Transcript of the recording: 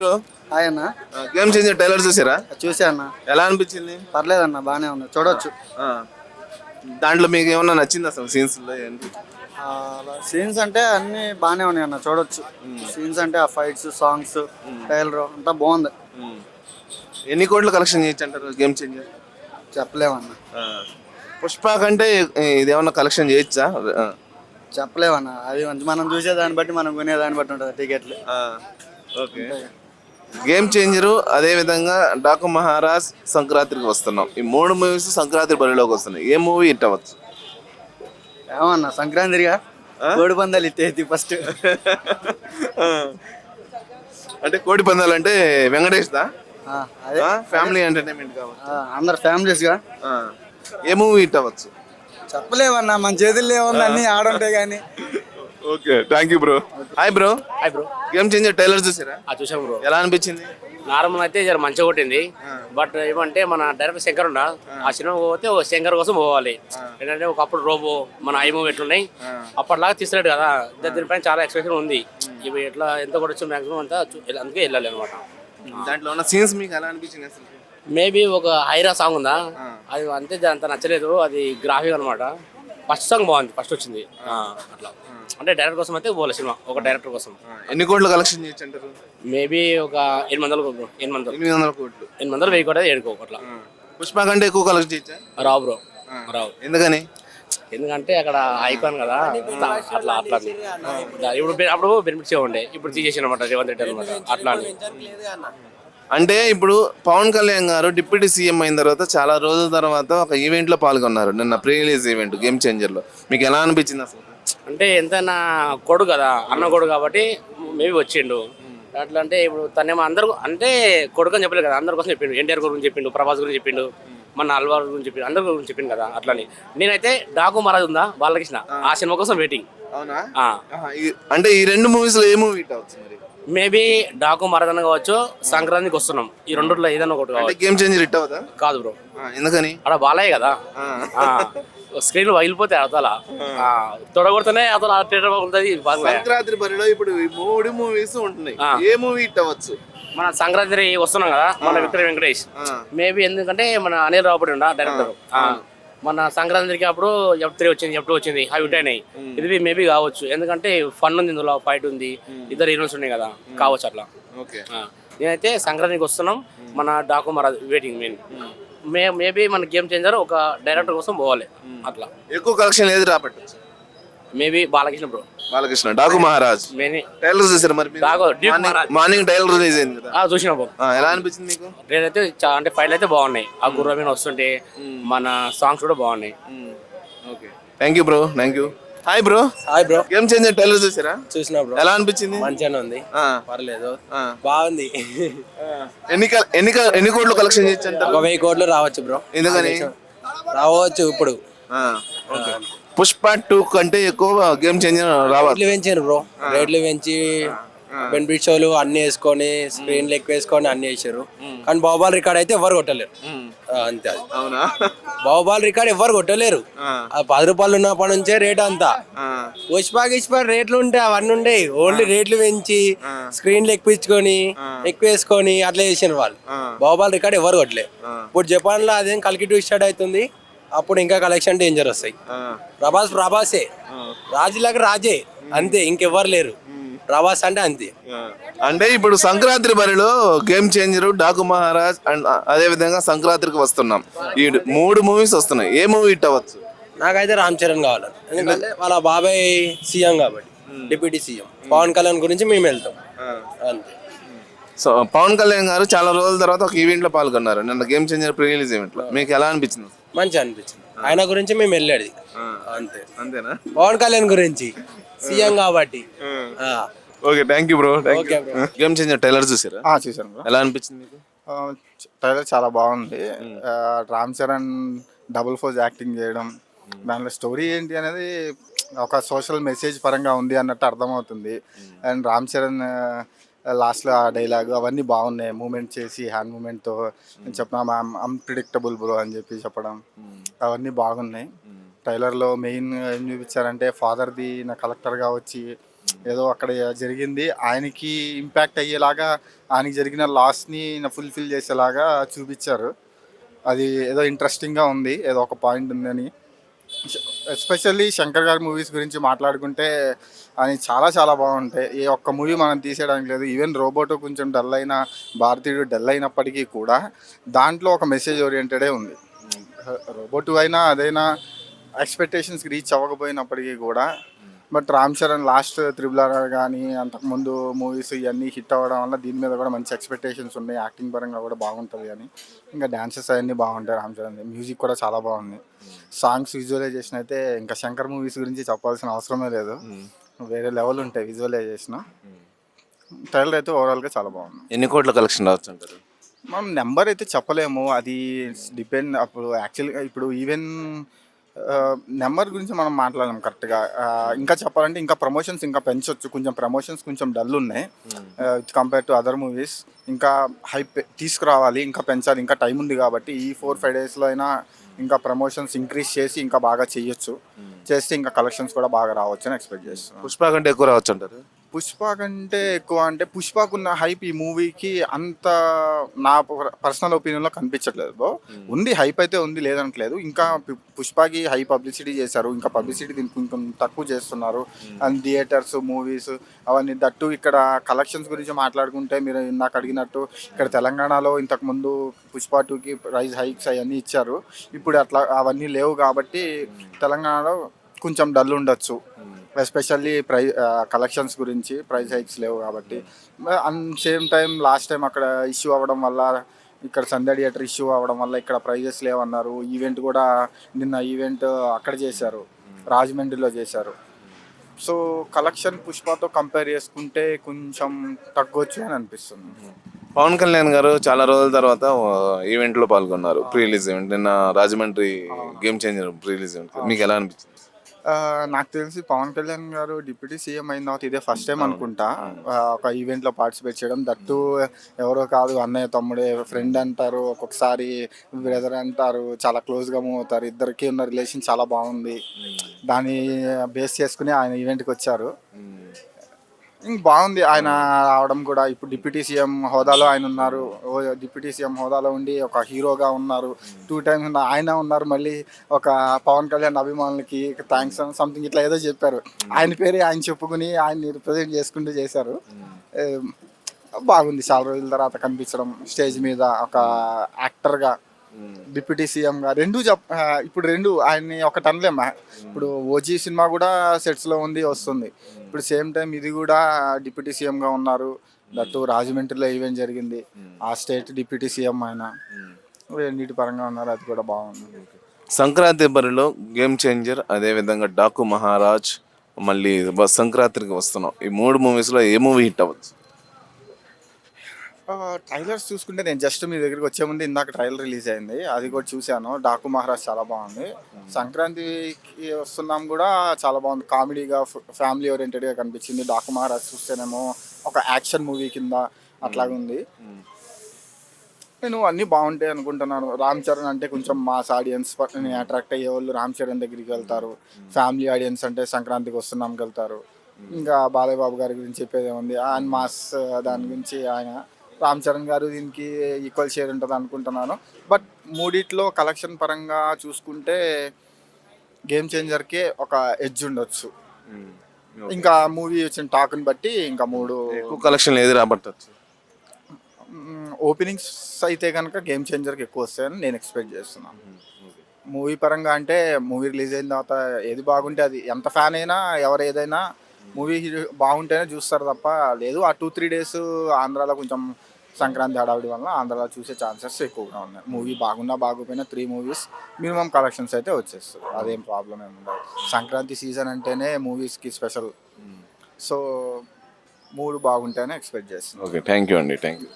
Bro, hi అన్న. Game changer trailer చూసారా? చూసా అన్న. ఎలా అనిపించింది? పర్లేదన్న, బాగానే ఉంది, చూడొచ్చు. ఆ, దాంట్లో మీకు ఏమన్నా నచ్చింది అసలు సీన్స్ లో ఏంటి? సీన్స్ అంటే అన్ని బాగానే ఉన్నాయి అన్న, చూడొచ్చు. సీన్స్ అంటే ఆ ఫైట్స్, సాంగ్స్, ట్రైలర్ అంతా బాగుంది. ఉమ్. ఎన్ని కోట్ల కలెక్షన్ చేయొచ్చు అంటారు గేమ్ చేంజర్? చెప్పలేమన్న. పుష్ప కంటే ఇదేమన్నా కలెక్షన్ చేయొచ్చా? చెప్పలేమన్న, అది మనం చూసేదాన్ని బట్టి, మనం కొనేదాన్ని బట్టి ఉంటుంది టికెట్లు. ఓకే. గేమ్ చేంజరు, అదే విధంగా డాకు మహారాజ్, సంక్రాంతికి వస్తున్నాం. ఈ మూడు మూవీస్ సంక్రాంతి బరిలోకి వస్తున్నాయి. ఏ మూవీ హిట్ అవ్వచ్చు? ఏమన్నా సంక్రాంతిగా ఆ? కోడి పందాలు ఇత్తేది ఫస్ట్. ఆ. అంటే కోడి పందాలు అంటే వెంకటేష్ దా? అదే ఫ్యామిలీ ఎంటర్టైన్మెంట్ కావచ్చు. అందరు ఫ్యామిలీస్గా. ఆ. ఏ మూవీ హిట్ అవ్వచ్చు? చెప్పలేమన్నా, మన చేతుల్లో ఏముంది, అన్ని ఆడుంటాయి కానీ. Okay, thank you bro. Hi bro. Hi bro. Game changer trailer చూసారా? చూసాం బ్రో. ఎలా అనిపించింది? నార్మల్ అయితే జర మంచిగా కొట్టింది. బట్ ఏమంటే మన డైరెక్టర్ శంకర్ ఉండ, ఆ సినిమా పోతే ఓ శంకర్ కోసం పోవాలి. ఏంటంటే ఒకప్పుడు రోబో మన ఐ మూవీ ఎట్లున్నాయి అప్పటిలాగా తీసినట్టు కదా, దీనిపైన చాలా ఎక్స్పెక్టేషన్ ఉంది. ఇవి ఎట్లా ఎంత కొట్టచ్చు మాక్సిమం అంతా అందుకే వెళ్ళాలి అనమాట. దాంట్లో ఉన్న సీన్స్ మీకు ఎలా అనిపించింది అసలు? మేబీ ఒక హైరా సాంగ్ ఉందా, అది అంతే అంత నచ్చలేదు. అది గ్రాఫిక్ అనమాట. ఫస్ట్ సాంగ్ బాగుంది, ఫస్ట్ వచ్చింది అట్లా. అంటే డైరెక్టర్ కోసం అయితే పోలే సినిమా, ఒక డైరెక్టర్ కోసం. ఎన్ని కోట్లు కలెక్షన్ చేయొచ్చు అంటారు? మేబీ ఒక 800 800 కోట్లు. 800 1000 కోట 7 అట్లా. పుష్ప కంటే ఎక్కువ కలెక్షన్ చేయొచ్చా? రావు బ్రో, రావు. ఎందుకని? ఎందుకంటే అక్కడ ఐకాన్ కదా, అట్లా అట్లా ఇప్పుడు అప్పుడు బెనిఫిట్స్ ఉండే, ఇప్పుడు తీసేసిన అనమాట రేవంత్ రెడ్డి అనమాట. అట్లా అంటే ఇప్పుడు పవన్ కళ్యాణ్ గారు డిప్యూటీ సీఎం అయిన తర్వాత చాలా రోజుల తర్వాత ఒక ఈవెంట్ లో పాల్గొన్నారు, నిన్న pre release event game changer లో. మీకు ఎలా అనిపించింది అసలు? అంటే ఎంతైనా కొడుకు కదా, అన్న కొడుకు కాబట్టి మేబీ వచ్చిండు. అట్లా అంటే ఇప్పుడు తనేమో అందరు అంటే కొడుకు అని చెప్పలేదు కదా, అందరి కోసం చెప్పిండు. ఎన్టీఆర్ గురించి చెప్పిండు, ప్రభాస్ గురించి చెప్పిండు, మన అల్వార్ గురించి చెప్పిండు, అందరి గురించి చెప్పిండు కదా. అట్లని నేనైతే డాకు మహారాజ్ ఉందా బాలకృష్ణ, ఆ సినిమా కోసం వెయిటింగ్. అవునా? అంటే ఈ రెండు మూవీస్ లో ఏ మూవీ హిట్ అవచ్చు మరి? మేబీ డాకు మహారాజ్ కావచ్చు, సంక్రాంతికి వస్తున్నాం, ఈ రెండులో ఏదైనా ఒకటి కావచ్చు. గేమ్ చేంజర్ హిట్ అవుతా? కాదు బ్రో. ఎందుకని? అక్కడ బాలయ్య కదా, స్క్రీన్ పగిలిపోతే అవతల తొడగొడితేనే అవతల థియేటర్ ఉంటుంది. సంక్రాంతి బరిలో ఇప్పుడు ఈ మూడు మూవీస్ ఉంటున్నాయి, ఏ మూవీ హిట్ అవ్వచ్చు? మన సంక్రాంతి వస్తున్నాం కదా, మన విక్టరీ వెంకటేష్. మేబీ ఎందుకంటే మన అనిల్ రావుపడి ఉండ డైరెక్టర్. మన సంక్రాంతికి అప్పుడు F3 వచ్చింది, F2 వచ్చింది, అవి హిట్ అయినాయి. ఇది మేబీ కావచ్చు, ఎందుకంటే ఫన్ ఉంది ఇందులో, ఫైట్ ఉంది, ఇద్దరు హీరోస్ ఉన్నాయి కదా, కావచ్చు అట్లా. నేనైతే సంక్రాంతికి వస్తున్నాం, మన డాకు మహారాజ్ వెయిటింగ్. మేబీ మన గేమ్ చేంజర్ ఒక డైరెక్టర్ కోసం పోవాలి అట్లా. ఎక్కువ కలెక్షన్ ఏది రాబట్టచ్చు? Maybe Balakrishna bro. Balakrishna Daaku Maharaj trailer చూసారు మరి? మార్నింగ్ ట్రైలర్ రిలీజ్ అయింది కదా, చూసిన బ్రో. ఎలా అనిపించింది మీకు? నేనైతే అంటే ఫైల్ అయితే బాగున్నాయి, ఆ గుర్ర మీద వస్తుంటే మన సాంగ్స్ కూడా బాగున్నాయి. Okay, thank you bro, thank you. Hi bro. Hi bro. Game changer trailer చూసారా? చూసినా బ్రో. ఎలా అనిపించింది? మంచిగానే ఉంది, పర్లేదు, బాగుంది. ఎన్ని కోట్లు కలెక్షన్ చేయొచ్చు అంటే? 1000 కోట్లు రావచ్చు బ్రో. ఎందుకని రావచ్చు ఇప్పుడు? పుష్ప 2 కంటే ఎక్కువ గేమ్ చేంజర్ రావాలి. రేట్లు పెంచారు బ్రో, రేట్లు పెంచి బెనిఫిట్ షోలు అన్ని వేసుకొని, స్క్రీన్లు ఎక్కువ వేసుకొని అన్ని వేసారు. కానీ బాహుబలి రికార్డ్ అయితే ఎవరు కొట్టలేరు, అంతే. అది అవునా? బాహుబలి రికార్డ్ ఎవరు కొట్టలేరు. 10 రూపాయలు ఉన్నప్పటి నుంచే రేట్ అంతా. పుష్ప రేట్లు ఉంటాయి, అవన్నీ ఉండేవి. ఓన్లీ రేట్లు పెంచి స్క్రీన్లు ఎక్కువచ్చుకొని ఎక్కువ వేసుకొని అట్లా చేసిన వాళ్ళు. బాహుబలి రికార్డ్ ఎవరు కొట్టలేరు. ఇప్పుడు జపాన్ లో అదేం కల్కి 2 స్టార్ట్ అవుతుంది, అప్పుడు ఇంకా కలెక్షన్ డేంజర్ వస్తాయి. ప్రభాసే రాజులాగా రాజే, అంతే, ఇంకెవ్వరు లేరు. ప్రభాస్ అంటే అంతే. అంటే ఇప్పుడు సంక్రాంతి బరిలో game changer, Daaku Maharaj and అదే విధంగా సంక్రాంతికి వస్తున్నాం, ఈ 3 మూవీస్ వస్తున్నాయి. ఏ మూవీ హిట్ అవ్వచ్చు? నాకైతే రామ్ చరణ్ కావాలి, ఎందుకంటే వాళ్ళ బాబాయ్ సీఎం కాబట్టి, డిప్యూటీ సీఎం. పవన్ కళ్యాణ్ గురించి మేము వెళ్తాం, అంతే. సో పవన్ కళ్యాణ్ గారు చాలా రోజుల తర్వాత ఒక ఈవెంట్ లో పాల్గొన్నారు, నిన్న game Changer pre release event లో. మీకు ఎలా అనిపించింది? మంచిగా అనిపించింది. ఆయన గురించి మేము వెళ్ళేది అంతే. అంతేనా? పవన్ కళ్యాణ్ గురించి సీఎం కాబట్టి. Okay, thank you bro. Game changer trailer చూసారా? చూసాను బ్రో. ఎలా అనిపించింది మీకు? ట్రైలర్ చాలా బాగుంది. Ram Charan double pose acting చేయడం, దానిలో స్టోరీ ఏంటి అనేది ఒక సోషల్ మెసేజ్ పరంగా ఉంది అన్నట్టు అర్థమవుతుంది. అండ్ రామ్ చరణ్ లాస్ట్లో ఆ డైలాగ్ అవన్నీ బాగున్నాయి. మూమెంట్ చేసి హ్యాండ్ మూమెంట్తో చెప్పడం, అన్ప్రిడిక్టబుల్ బ్రో అని చెప్పడం, అవన్నీ బాగున్నాయి. ట్రైలర్లో మెయిన్ ఏం చూపించారంటే, ఫాదర్ది నా కలెక్టర్గా వచ్చి ఏదో అక్కడ జరిగింది ఆయనకి ఇంపాక్ట్ అయ్యేలాగా, ఆయనకి జరిగిన లాస్ని ఫుల్ఫిల్ చేసేలాగా చూపించారు. అది ఏదో ఇంట్రెస్టింగ్గా ఉంది, ఏదో ఒక పాయింట్ ఉందని. ఎస్పెషల్లీ శంకర్ గారి మూవీస్ గురించి మాట్లాడుకుంటే అని చాలా చాలా బాగుంటాయి. ఏ ఒక్క మూవీ మనం తీసేయడానికి లేదు. ఈవెన్ రోబోటో కొంచెం డల్ అయిన, భారతీయుడు డల్ అయినప్పటికీ కూడా దాంట్లో ఒక మెసేజ్ ఓరియంటెడే ఉంది. రోబోటు అయినా అదైనా ఎక్స్పెక్టేషన్స్కి రీచ్ అవ్వకపోయినప్పటికీ కూడా, but Ram Charan last triple కానీ అంతకుముందు మూవీస్ ఇవన్నీ హిట్ అవ్వడం వల్ల దీని మీద కూడా మంచి ఎక్స్పెక్టేషన్స్ ఉన్నాయి. యాక్టింగ్ పరంగా కూడా బాగుంటుంది అని, ఇంకా డాన్సెస్ అవన్నీ బాగుంటాయి రామ్ చరణ్. మ్యూజిక్ కూడా చాలా బాగుంది. సాంగ్స్ విజువలైజేషన్ అయితే ఇంకా శంకర్ మూవీస్ గురించి చెప్పాల్సిన అవసరమే లేదు. వేరే లెవెల్ ఉంటాయి విజువలైజేషన్. ట్రైలర్ అయితే ఓవరాల్గా చాలా బాగుంది. ఎన్ని కోట్ల కలెక్షన్ రావచ్చు అంటారు? మనం నెంబర్ అయితే చెప్పలేము, అది డిపెండ్. అప్పుడు యాక్చువల్గా ఇప్పుడు ఈవెన్ నెంబర్ గురించి మనం మాట్లాడలేం కరెక్ట్గా. ఇంకా చెప్పాలంటే ఇంకా ప్రమోషన్స్ ఇంకా పెంచవచ్చు. కొంచెం ప్రమోషన్స్ కొంచెం డల్ ఉన్నాయి కంపేర్ టు అదర్ మూవీస్. ఇంకా హైప్ తీసుకురావాలి, ఇంకా పెంచాలి, ఇంకా టైం ఉంది కాబట్టి ఈ 4-5 డేస్లో అయినా ఇంకా ప్రమోషన్స్ ఇంక్రీజ్ చేసి ఇంకా బాగా చేయొచ్చు. చేస్తే ఇంకా కలెక్షన్స్ కూడా బాగా రావచ్చు అని ఎక్స్పెక్ట్ చేస్తున్నాను. పుష్ప కంటే ఎక్కువ రావచ్చు అంటారు? పుష్ప కంటే ఎక్కువ అంటే పుష్పకున్న హైప్ ఈ మూవీకి అంత నా పర్సనల్ ఒపీనియన్లో కనిపించట్లేదు బ్రో. ఉంది, హైప్ అయితే ఉంది, లేదనట్లేదు. ఇంకా పుష్పకి హై పబ్లిసిటీ చేశారు, ఇంకా పబ్లిసిటీ దీనికి కొంచెం తక్కువ చేస్తున్నారు. అండ్ థియేటర్స్, మూవీస్ అవన్నీ దట్టు. ఇక్కడ కలెక్షన్స్ గురించి మాట్లాడుకుంటే మీరు ఇందాక అడిగినట్టు ఇక్కడ తెలంగాణలో ఇంతకుముందు పుష్ప 2కి ప్రైస్ హైక్స్ అవన్నీ ఇచ్చారు. ఇప్పుడు అట్లా అవన్నీ లేవు కాబట్టి తెలంగాణలో కొంచెం డల్ ఉండొచ్చు. ఎస్పెషల్లీ కలెక్షన్స్ గురించి ప్రైస్ హైక్స్ లేవు కాబట్టి. And same time last time అక్కడ ఇష్యూ అవ్వడం వల్ల, ఇక్కడ సంధ్య థియేటర్ ఇష్యూ అవ్వడం వల్ల ఇక్కడ ప్రైజెస్ లేవన్నారు. ఈవెంట్ కూడా నిన్న ఈవెంట్ అక్కడ చేశారు, రాజమండ్రిలో చేశారు. సో కలెక్షన్ పుష్పతో కంపేర్ చేసుకుంటే కొంచెం తగ్గొచ్చు అని అనిపిస్తుంది. పవన్ కళ్యాణ్ గారు చాలా రోజుల తర్వాత ఈవెంట్లో పాల్గొన్నారు, ప్రీ రిలీజ్ ఈవెంట్. నిన్న Rajahmundry Game Changer pre release event. మీకు ఎలా అనిపించింది? నాకు తెలిసి పవన్ కళ్యాణ్ గారు డిప్యూటీ సీఎం అయిన తర్వాత ఇదే ఫస్ట్ టైం అనుకుంటా ఒక ఈవెంట్లో పార్టిసిపేట్ చేయడం. దట్టు ఎవరో కాదు, అన్నయ్య తమ్ముడే, ఫ్రెండ్ అంటారు, ఒక్కొక్కసారి బ్రదర్ అంటారు, చాలా క్లోజ్గా మూవ్ అవుతారు. ఇద్దరికి ఉన్న రిలేషన్ చాలా బాగుంది. దాన్ని బేస్ చేసుకుని ఆయన ఈవెంట్కి వచ్చారు. బాగుంది ఆయన రావడం కూడా. ఇప్పుడు డిప్యూటీ సీఎం హోదాలో ఆయన ఉన్నారు. డిప్యూటీ సీఎం హోదాలో ఉండి ఒక హీరోగా ఉన్నారు. 2 times ఆయన ఉన్నారు. మళ్ళీ ఒక పవన్ కళ్యాణ్ అభిమానులకి థ్యాంక్స్ సంథింగ్ ఇట్లా ఏదో చెప్పారు. ఆయన పేరే ఆయన చెప్పుకుని ఆయన్ని రిప్రజెంట్ చేసుకుంటూ చేశారు. బాగుంది చాలా రోజుల తర్వాత కనిపించడం స్టేజ్ మీద ఒక యాక్టర్గా, డిప్యూటీ సీఎంగా. ఇప్పుడు రెండు ఆయన్ని ఒకటి అనలేమా. ఇప్పుడు ఓజీ సినిమా కూడా సెట్స్లో ఉంది, వస్తుంది. ఇప్పుడు సేమ్ టైం ఇది కూడా డిప్యూటీ సీఎంగా ఉన్నారు. దట్టు రాజమండ్రిలో ఈవెంట్ జరిగింది, ఆ స్టేట్ డిప్యూటీ సీఎం ఆయన. రెండింటి పరంగా ఉన్నారు, అది కూడా బాగుంది. సంక్రాంతి బరిలో గేమ్ చేంజర్, అదేవిధంగా డాకు మహారాజ్, మళ్ళీ సంక్రాంతికి వస్తున్నాం. ఈ 3 మూవీస్లో ఏ మూవీ హిట్ అవ్వచ్చు? ట్రైలర్స్ చూసుకుంటే నేను జస్ట్ మీ దగ్గరికి వచ్చే ముందు ఇందాక ట్రైలర్ రిలీజ్ అయింది, అది కూడా చూశాను. డాకు మహారాజ్ చాలా బాగుంది. సంక్రాంతికి వస్తున్నాం కూడా చాలా బాగుంది. కామెడీగా, ఫ్యామిలీ ఓరియంటెడ్గా కనిపించింది. డాకు మహారాజ్ చూస్తేనేమో ఒక యాక్షన్ మూవీ కింద అట్లాగుంది. నేను అన్నీ బాగుంటాయి అనుకుంటున్నాను. రామ్ చరణ్ అంటే కొంచెం మాస్ ఆడియన్స్ అట్రాక్ట్ అయ్యే వాళ్ళు రామ్ చరణ్ దగ్గరికి వెళ్తారు. ఫ్యామిలీ ఆడియన్స్ అంటే సంక్రాంతికి వస్తున్నాంకి వెళ్తారు. ఇంకా బాలయ్య బాబు గారి గురించి చెప్పేది ఏముంది, ఆయన మాస్ దాని గురించి ఆయన. రామ్ చరణ్ గారు దీనికి ఈక్వల్ షేర్ ఉంటుంది అనుకుంటున్నాను. బట్ మూడిట్లో కలెక్షన్ పరంగా చూసుకుంటే గేమ్ చేంజర్కే ఒక ఎడ్జ్ ఉండొచ్చు. ఇంకా మూవీ వచ్చిన టాక్ని బట్టి ఇంకా 3 ఎక్కువ కలెక్షన్ ఏది రాబట్టచ్చు? ఓపెనింగ్స్ అయితే కనుక గేమ్ చేంజర్కి ఎక్కువ వస్తాయని నేను ఎక్స్పెక్ట్ చేస్తున్నాను. మూవీ పరంగా అంటే మూవీ రిలీజ్ అయిన తర్వాత ఏది బాగుంటే అది, ఎంత ఫ్యాన్ అయినా ఎవరు ఏదైనా మూవీ బాగుంటేనే చూస్తారు తప్ప లేదు. ఆ 2-3 డేస్ ఆంధ్రాలో కొంచెం సంక్రాంతి హడావిడి వల్ల ఆంధ్రాలో చూసే ఛాన్సెస్ ఎక్కువగా ఉన్నాయి. మూవీ బాగున్నా బాగుపోయినా 3 movies మినిమం కలెక్షన్స్ అయితే వచ్చేస్తుంది, అదేం ప్రాబ్లం ఏమి ఉండదు. సంక్రాంతి సీజన్ అంటేనే మూవీస్కి స్పెషల్. సో 3 బాగుంటేనే ఎక్స్పెక్ట్ చేస్తున్నాను. ఓకే, థ్యాంక్ యూ అండి. Thank you.